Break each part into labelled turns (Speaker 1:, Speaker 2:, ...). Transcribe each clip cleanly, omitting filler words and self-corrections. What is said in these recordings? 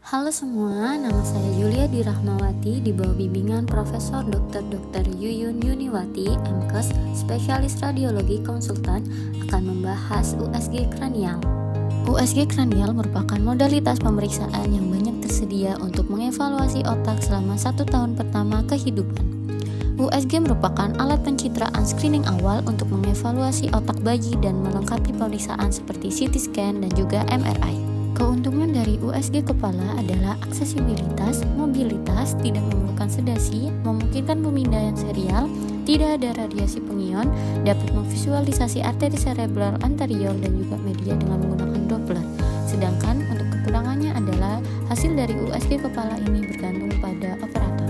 Speaker 1: Halo semua, nama saya Yulia Dirahmawati di bawah bimbingan Profesor Dr. Yuyun Yuniwati, MKes, spesialis radiologi konsultan, akan membahas USG kranial. USG kranial merupakan modalitas pemeriksaan yang banyak tersedia untuk mengevaluasi otak selama 1 tahun pertama kehidupan. USG merupakan alat pencitraan screening awal untuk mengevaluasi otak bayi dan melengkapi pemeriksaan seperti CT scan dan juga MRI. Keuntungan dari USG kepala adalah aksesibilitas, mobilitas, tidak memerlukan sedasi, memungkinkan pemindaian serial, tidak ada radiasi pengion, dapat memvisualisasi arteri cerebral anterior dan juga media dengan menggunakan Doppler. Sedangkan untuk kekurangannya adalah hasil dari USG kepala ini bergantung pada operator.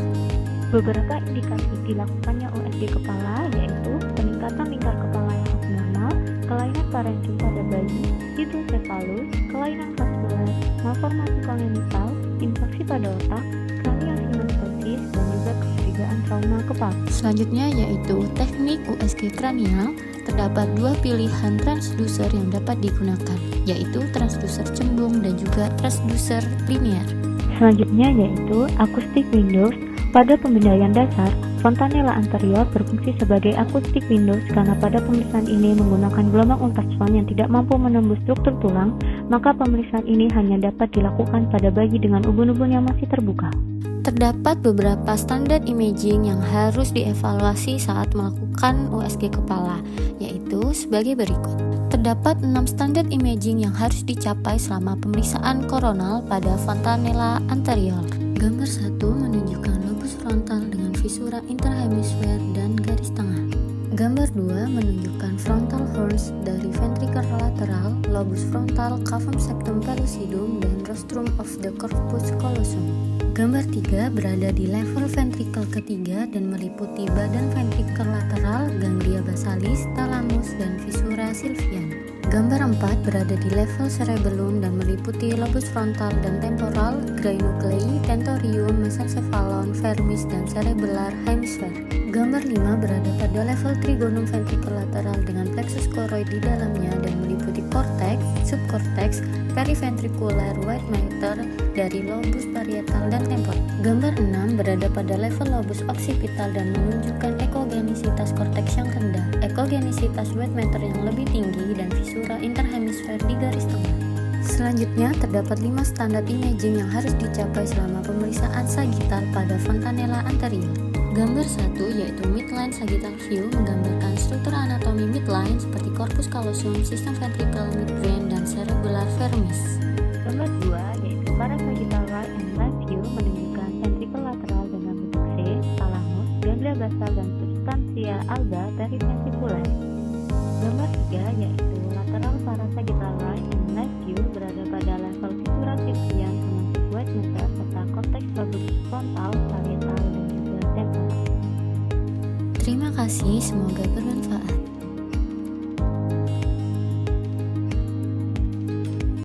Speaker 2: Beberapa indikasi dilakukannya USG kepala yaitu peningkatan lingkar kepala yang abnormal, kelainan parenkim pada bayi, hidrosefalus, kelainan vaskular, malformasi kongenital, infeksi pada otak, kraniosinenstosis, dan juga kecurigaan trauma kepala.
Speaker 1: Selanjutnya yaitu teknik USG kranial. Terdapat 2 pilihan transducer yang dapat digunakan, yaitu transducer cembung dan juga transducer linear.
Speaker 2: Selanjutnya yaitu acoustic windows. Pada pemindaian dasar, fontanella anterior berfungsi sebagai acoustic windows karena pada pemeriksaan ini menggunakan gelombang ultrasound yang tidak mampu menembus struktur tulang, maka pemeriksaan ini hanya dapat dilakukan pada bayi dengan ubun-ubun yang masih terbuka.
Speaker 1: Terdapat beberapa standar imaging yang harus dievaluasi saat melakukan USG kepala, yaitu sebagai berikut. Terdapat 6 standar imaging yang harus dicapai selama pemeriksaan koronal pada fontanella anterior. Gambar 1 menunjukkan lobus frontal dengan visura interhemisfer dan garis tengah. Gambar 2 menunjukkan frontal horns dari ventricle lateral, lobus frontal, cavum septum pellucidum, dan rostrum of the corpus callosum. Gambar 3 berada di level ventricle ketiga dan meliputi badan ventricle lateral, ganglia basalis, thalamus, dan visura sylvian. Gambar 4 berada di level cerebellum dan meliputi lobus frontal dan temporal, granuclei, tentorium, mesencephalon, vermis, dan cerebellar hemisphere. Gambar 5 berada pada level trigonum ventricle lateral dengan plexus choroid di dalamnya dan meliputi cortex, subcortex, periventricular white matter dari lobus parietal dan temporal. Gambar 6 berada pada level lobus occipital dan menunjukkan ekogenisitas korteks yang rendah, ekogenisitas white matter yang lebih tinggi, dan visura interhemisfer di garis tengah. Selanjutnya, terdapat 5 standar imaging yang harus dicapai selama pemeriksaan sagittal pada fontanella anterior. Gambar 1 yaitu midline sagittal view menggambarkan struktur anatomi midline seperti corpus callosum, sistem ventricle, midbrain, dan cerebellar vermis.
Speaker 2: Gambar 2 yaitu parasagittal right and left view menunjukkan ventricle lateral dengan bentuk C, thalamus, ganglia basal, dan substantia alba periventricularis. Gambar 3 yaitu lateral parasagittal right and left view berada pada level visura sylvian termasuk white matter serta cortex lobus frontal, parietal, dan juga temporal.
Speaker 1: Terima kasih, semoga bermanfaat.